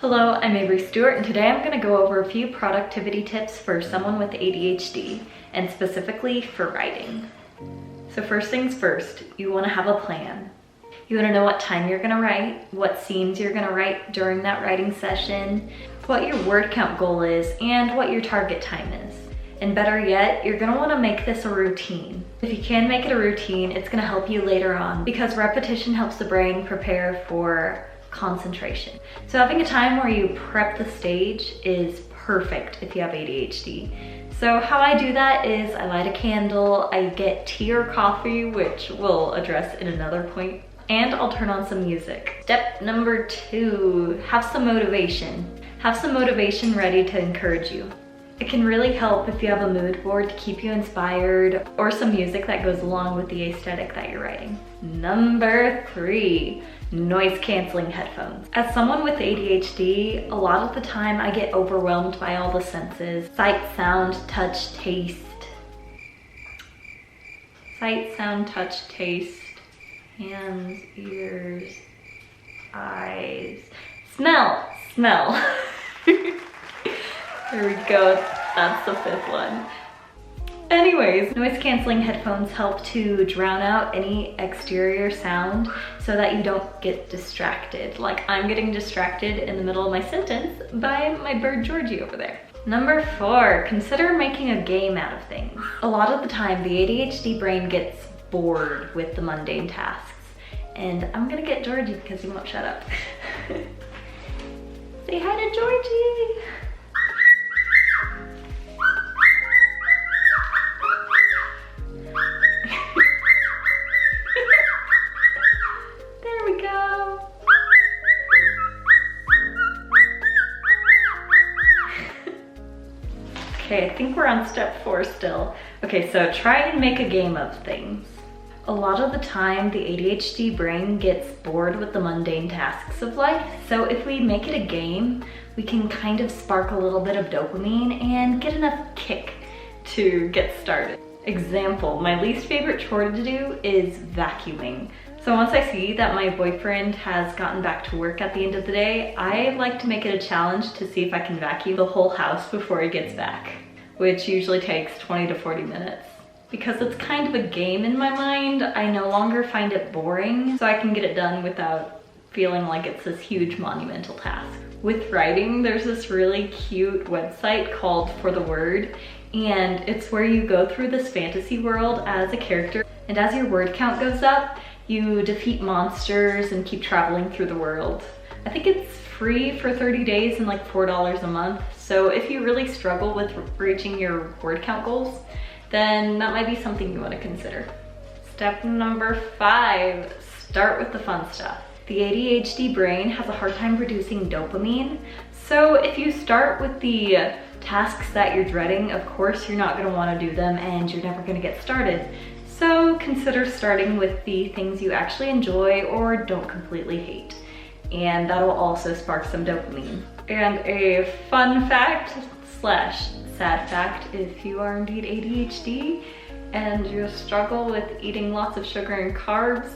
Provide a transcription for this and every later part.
Hello, I'm Avery Stewart, and today I'm going to go over a few productivity tips for someone with ADHD, and specifically for writing. So first things first, you want to have a plan. You want to know what time you're going to write, what scenes you're going to write during that writing session, what your word count goal is, and what your target time is. And better yet, you're going to want to make this a routine. If you can make it a routine, it's going to help you later on because repetition helps the brain prepare for concentration. So having a time where you prep the stage is perfect if you have ADHD. So how I do that is I light a candle, I get tea or coffee, which we'll address in another point, and I'll turn on some music. Step number 2, have some motivation. Have some motivation ready to encourage you. It can really help if you have a mood board to keep you inspired or some music that goes along with the aesthetic that you're writing. Number 3, noise canceling headphones. As someone with ADHD, a lot of the time I get overwhelmed by all the senses. Sight, sound, touch, taste. Sight, sound, touch, taste. Hands, ears, eyes. Smell. There we go, that's the 5th one. Anyways, noise canceling headphones help to drown out any exterior sound so that you don't get distracted. Like I'm getting distracted in the middle of my sentence by my bird Georgie over there. Number 4, consider making a game out of things. A lot of the time, the ADHD brain gets bored with the mundane tasks. And I'm gonna get Georgie because he won't shut up. Say hi to Georgie. Okay, I think we're on step 4 still. Okay, so try and make a game of things. A lot of the time, the ADHD brain gets bored with the mundane tasks of life. So if we make it a game, we can kind of spark a little bit of dopamine and get enough kick to get started. Example, my least favorite chore to do is vacuuming. So once I see that my boyfriend has gotten back to work at the end of the day, I like to make it a challenge to see if I can vacuum the whole house before he gets back, which usually takes 20 to 40 minutes. Because it's kind of a game in my mind, I no longer find it boring, so I can get it done without feeling like it's this huge monumental task. With writing, there's this really cute website called For the Word, and it's where you go through this fantasy world as a character, and as your word count goes up, you defeat monsters and keep traveling through the world. I think it's free for 30 days and like $4 a month. So if you really struggle with reaching your word count goals, then that might be something you want to consider. Step number 5, start with the fun stuff. The ADHD brain has a hard time producing dopamine. So if you start with the tasks that you're dreading, of course you're not going to want to do them and you're never going to get started. So consider starting with the things you actually enjoy or don't completely hate. And that'll also spark some dopamine. And a fun fact / sad fact, if you are indeed ADHD and you struggle with eating lots of sugar and carbs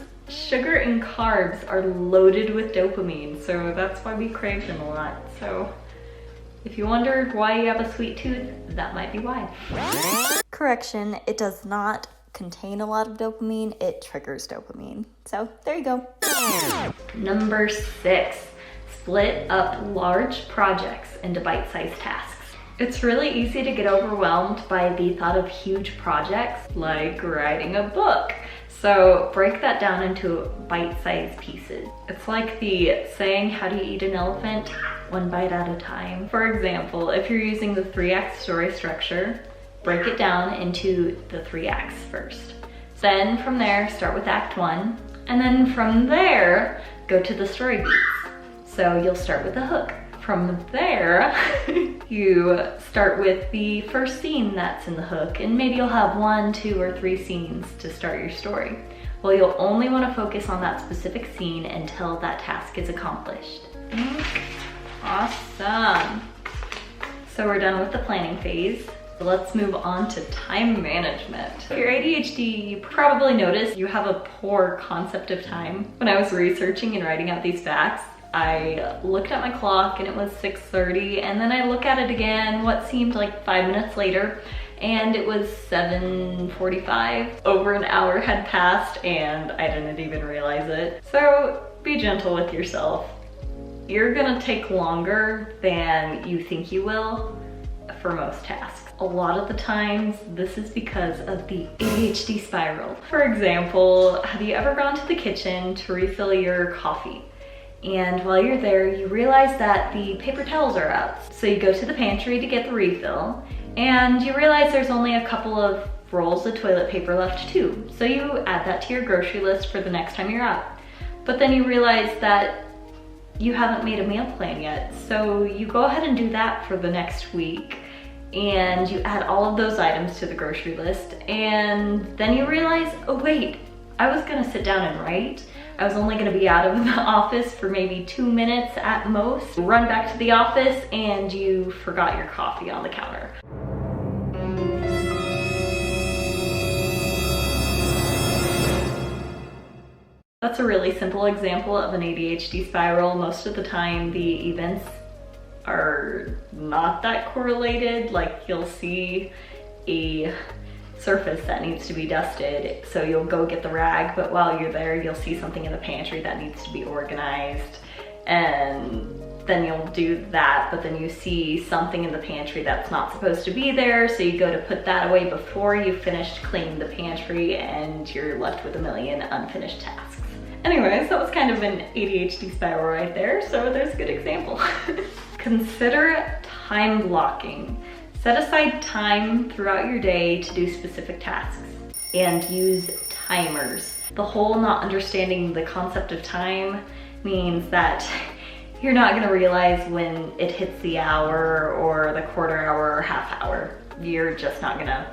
are loaded with dopamine. So that's why we crave them a lot. So if you wondered why you have a sweet tooth, that might be why. Correction, it does not contain a lot of dopamine, it triggers dopamine. So there you go. Number 6, split up large projects into bite-sized tasks. It's really easy to get overwhelmed by the thought of huge projects like writing a book. So break that down into bite-sized pieces. It's like the saying, how do you eat an elephant? 1 bite at a time. For example, if you're using the 3-act story structure, break it down into the 3 acts first. Then from there, start with act 1, and then from there, go to the story beats. So you'll start with the hook. From there, you start with the first scene that's in the hook, and maybe you'll have 1, 2, or 3 scenes to start your story. Well, you'll only want to focus on that specific scene until that task is accomplished. Awesome. So we're done with the planning phase. Let's move on to time management. If you're ADHD, you probably noticed you have a poor concept of time. When I was researching and writing out these facts, I looked at my clock and it was 6:30, and then I look at it again what seemed like 5 minutes later, and it was 7:45. Over an hour had passed and I didn't even realize it. So be gentle with yourself. You're gonna take longer than you think you will for most tasks. A lot of the times, this is because of the ADHD spiral. For example, have you ever gone to the kitchen to refill your coffee? And while you're there, you realize that the paper towels are out. So you go to the pantry to get the refill, and you realize there's only a couple of rolls of toilet paper left too. So you add that to your grocery list for the next time you're out. But then you realize that you haven't made a meal plan yet. So you go ahead and do that for the next week, and you add all of those items to the grocery list, and then you realize, oh wait, I was gonna sit down and write. I was only gonna be out of the office for maybe 2 minutes at most. Run back to the office and you forgot your coffee on the counter. That's a really simple example of an ADHD spiral. Most of the time the events are not that correlated. Like, you'll see a surface that needs to be dusted, so you'll go get the rag, but while you're there you'll see something in the pantry that needs to be organized, and then you'll do that, but then you see something in the pantry that's not supposed to be there, so you go to put that away before you finished cleaning the pantry, and you're left with a million unfinished tasks. Anyways, that was kind of an ADHD spiral right there, so there's a good example. Consider time blocking. Set aside time throughout your day to do specific tasks, and use timers. The whole not understanding the concept of time means that you're not gonna realize when it hits the hour or the quarter hour or half hour. You're just not gonna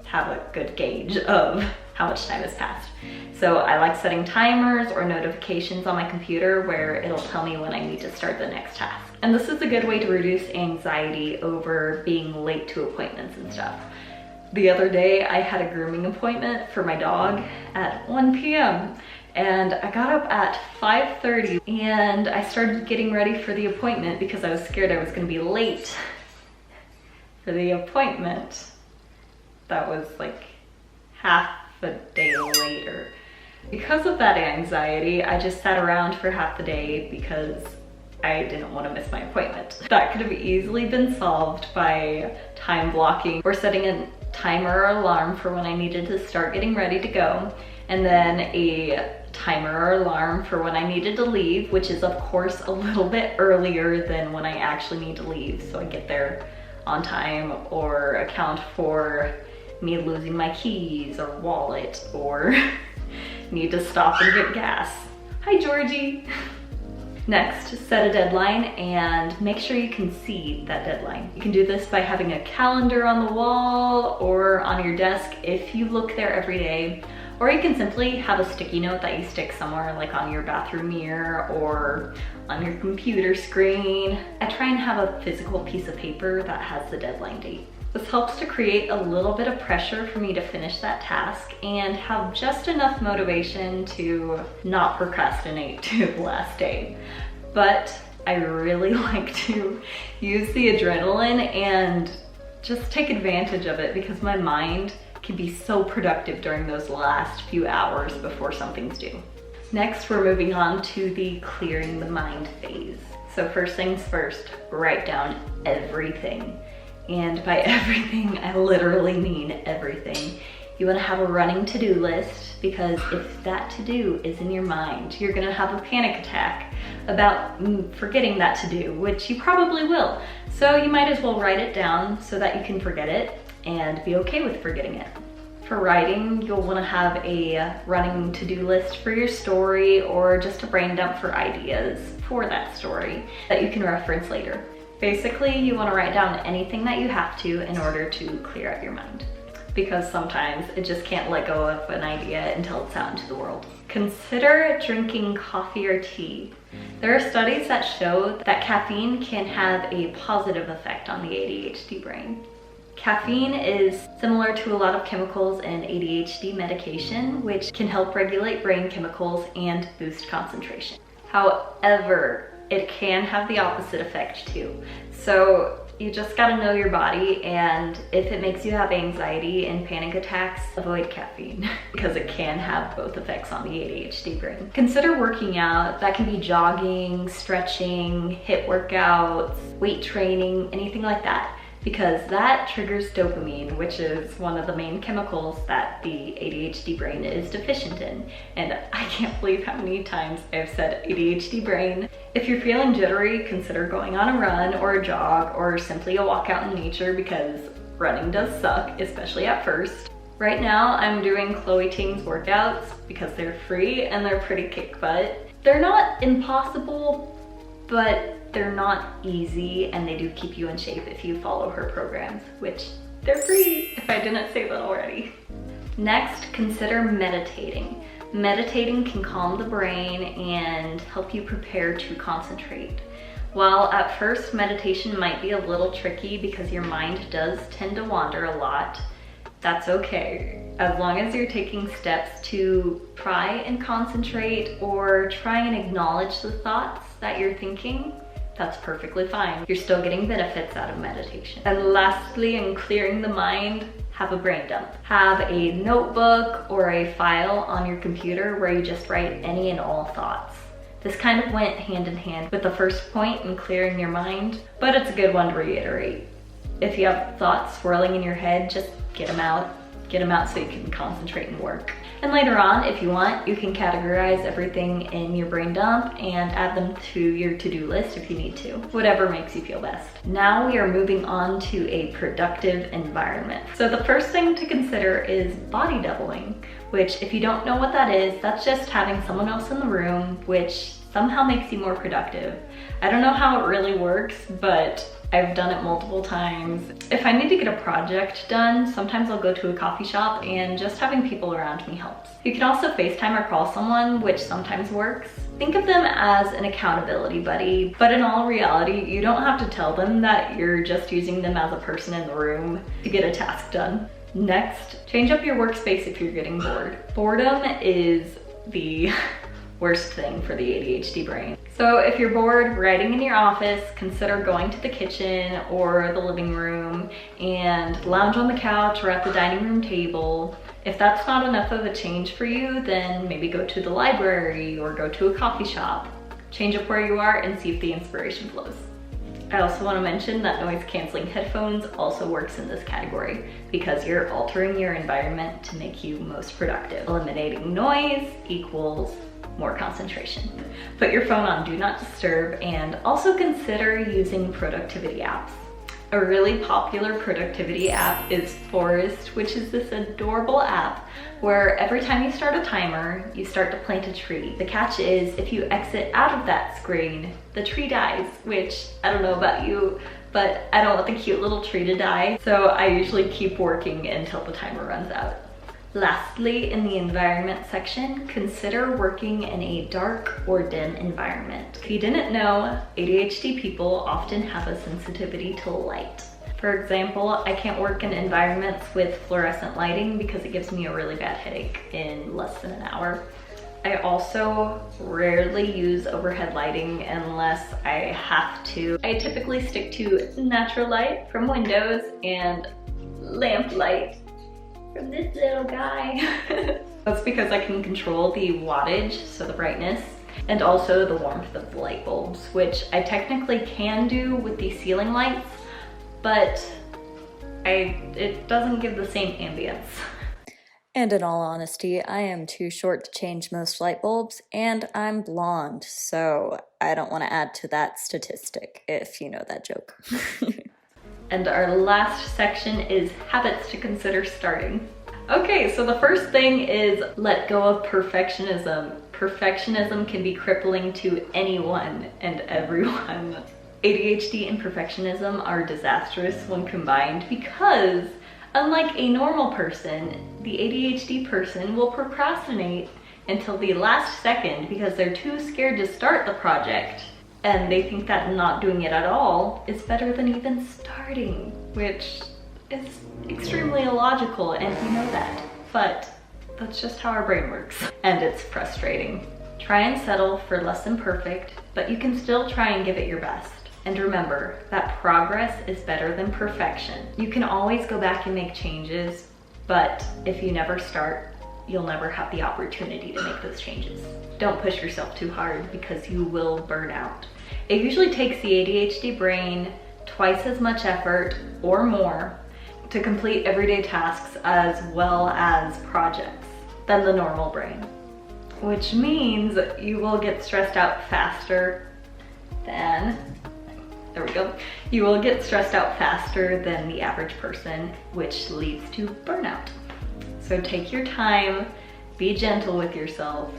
have a good gauge of how much time has passed. So I like setting timers or notifications on my computer where it'll tell me when I need to start the next task. And this is a good way to reduce anxiety over being late to appointments and stuff. The other day I had a grooming appointment for my dog at 1 p.m. and I got up at 5:30 and I started getting ready for the appointment because I was scared I was gonna be late for the appointment. That was like half a day later. Because of that anxiety, I just sat around for half the day because I didn't want to miss my appointment. That could have easily been solved by time blocking or setting a timer or alarm for when I needed to start getting ready to go, and then a timer or alarm for when I needed to leave, which is of course a little bit earlier than when I actually need to leave, so I get there on time, or account for me losing my keys or wallet, or need to stop and get gas. Hi, Georgie. Next, set a deadline and make sure you can see that deadline. You can do this by having a calendar on the wall or on your desk if you look there every day, or you can simply have a sticky note that you stick somewhere, like on your bathroom mirror or on your computer screen. I try and have a physical piece of paper that has the deadline date. This helps to create a little bit of pressure for me to finish that task and have just enough motivation to not procrastinate to the last day. But I really like to use the adrenaline and just take advantage of it because my mind can be so productive during those last few hours before something's due. Next, we're moving on to the clearing the mind phase. So first things first, write down everything. And by everything, I literally mean everything. You wanna have a running to-do list, because if that to-do is in your mind, you're gonna have a panic attack about forgetting that to-do, which you probably will. So you might as well write it down so that you can forget it and be okay with forgetting it. For writing, you'll wanna have a running to-do list for your story, or just a brain dump for ideas for that story that you can reference later. Basically, you want to write down anything that you have to in order to clear out your mind, because sometimes it just can't let go of an idea until it's out into the world. Consider drinking coffee or tea. There are studies that show that caffeine can have a positive effect on the ADHD brain. Caffeine is similar to a lot of chemicals in ADHD medication, which can help regulate brain chemicals and boost concentration. However, it can have the opposite effect too. So you just gotta know your body, and if it makes you have anxiety and panic attacks, avoid caffeine because it can have both effects on the ADHD brain. Consider working out. That can be jogging, stretching, HIIT workouts, weight training, anything like that, because that triggers dopamine, which is one of the main chemicals that the ADHD brain is deficient in. And I can't believe how many times I've said ADHD brain. If you're feeling jittery, consider going on a run or a jog or simply a walk out in nature, because running does suck, especially at first. Right now, I'm doing Chloe Ting's workouts because they're free and they're pretty kick butt. They're not impossible, but they're not easy, and they do keep you in shape if you follow her programs, which they're free if I didn't say that already. Next, consider meditating. Meditating can calm the brain and help you prepare to concentrate. While at first meditation might be a little tricky because your mind does tend to wander a lot, that's okay. As long as you're taking steps to try and concentrate or try and acknowledge the thoughts that you're thinking, that's perfectly fine. You're still getting benefits out of meditation. And lastly, in clearing the mind, have a brain dump. Have a notebook or a file on your computer where you just write any and all thoughts. This kind of went hand in hand with the first point in clearing your mind, but it's a good one to reiterate. If you have thoughts swirling in your head, just get them out. Get them out so you can concentrate and work. And later on, if you want, you can categorize everything in your brain dump and add them to your to-do list if you need to. Whatever makes you feel best. Now we are moving on to a productive environment. So the first thing to consider is body doubling, which if you don't know what that is, that's just having someone else in the room, which somehow makes you more productive. I don't know how it really works, but I've done it multiple times. If I need to get a project done, sometimes I'll go to a coffee shop, and just having people around me helps. You can also FaceTime or call someone, which sometimes works. Think of them as an accountability buddy, but in all reality, you don't have to tell them that you're just using them as a person in the room to get a task done. Next, change up your workspace if you're getting bored. Boredom is the worst thing for the ADHD brain. So if you're bored writing in your office, consider going to the kitchen or the living room and lounge on the couch or at the dining room table. If that's not enough of a change for you, then maybe go to the library or go to a coffee shop. Change up where you are and see if the inspiration flows. I also want to mention that noise canceling headphones also works in this category because you're altering your environment to make you most productive. Eliminating noise equals more concentration. Put your phone on Do Not Disturb, and also consider using productivity apps. A really popular productivity app is Forest, which is this adorable app where every time you start a timer, you start to plant a tree. The catch is if you exit out of that screen, the tree dies, which I don't know about you, but I don't want the cute little tree to die. So I usually keep working until the timer runs out. Lastly, in the environment section, consider working in a dark or dim environment. If you didn't know, ADHD people often have a sensitivity to light. For example, I can't work in environments with fluorescent lighting because it gives me a really bad headache in less than an hour. I also rarely use overhead lighting unless I have to. I typically stick to natural light from windows and lamp light from this little guy. That's because I can control the wattage, so the brightness, and also the warmth of the light bulbs, which I technically can do with the ceiling lights, but it doesn't give the same ambience. And in all honesty, I am too short to change most light bulbs, and I'm blonde, so I don't want to add to that statistic, if you know that joke. And our last section is habits to consider starting. Okay, so the first thing is let go of perfectionism. Perfectionism can be crippling to anyone and everyone. ADHD and perfectionism are disastrous when combined because, unlike a normal person, the ADHD person will procrastinate until the last second because they're too scared to start the project. And they think that not doing it at all is better than even starting, which is extremely illogical, and we know that. But that's just how our brain works. And it's frustrating. Try and settle for less than perfect, but you can still try and give it your best. And remember that progress is better than perfection. You can always go back and make changes, but if you never start, you'll never have the opportunity to make those changes. Don't push yourself too hard because you will burn out. It usually takes the ADHD brain twice as much effort or more to complete everyday tasks as well as projects than the normal brain, which means you will get stressed out faster than you will get stressed out faster than the average person, which leads to burnout. So take your time, be gentle with yourself,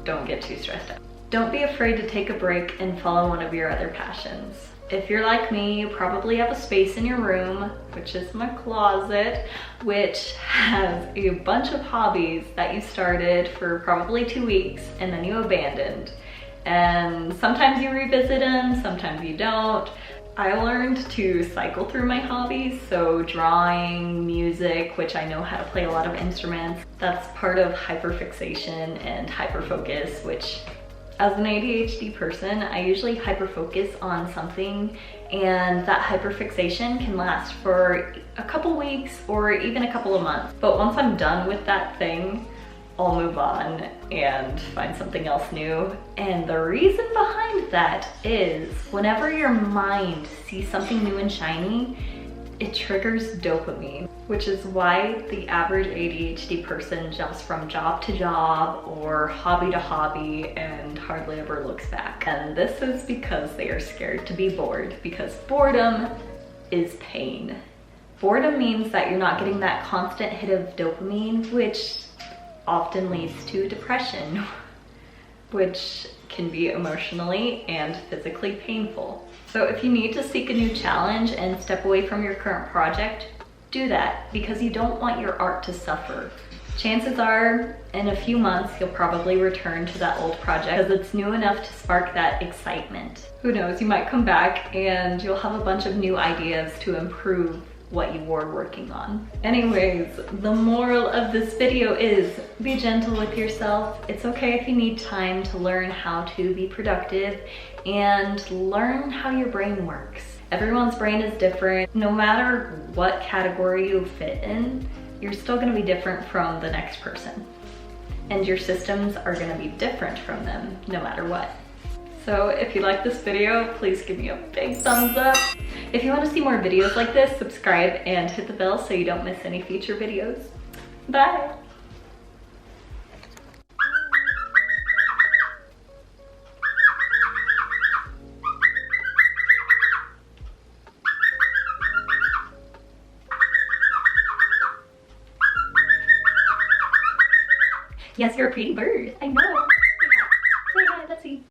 don't get too stressed out. Don't be afraid to take a break and follow one of your other passions. If you're like me, you probably have a space in your room, which is my closet, which has a bunch of hobbies that you started for probably 2 weeks and then you abandoned. And sometimes you revisit them, sometimes you don't. I learned to cycle through my hobbies, so drawing, music, which I know how to play a lot of instruments. That's part of hyperfixation and hyperfocus, which as an ADHD person, I usually hyperfocus on something, and that hyperfixation can last for a couple weeks or even a couple of months. But once I'm done with that thing, I'll move on and find something else new. And the reason behind that is whenever your mind sees something new and shiny, it triggers dopamine, which is why the average ADHD person jumps from job to job or hobby to hobby and hardly ever looks back. And this is because they are scared to be bored, because boredom is pain. Boredom means that you're not getting that constant hit of dopamine, which often leads to depression, which can be emotionally and physically painful. So if you need to seek a new challenge and step away from your current project, do that, because you don't want your art to suffer. Chances are, in a few months, you'll probably return to that old project because it's new enough to spark that excitement. Who knows, you might come back and you'll have a bunch of new ideas to improve what you were working on. Anyways, the moral of this video is be gentle with yourself. It's okay if you need time to learn how to be productive and learn how your brain works. Everyone's brain is different. No matter what category you fit in, you're still gonna be different from the next person. And your systems are gonna be different from them, no matter what. So if you like this video, please give me a big thumbs up. If you want to see more videos like this, subscribe and hit the bell so you don't miss any future videos. Bye! Yes, you're a pretty bird. I know. Say hi, let's see.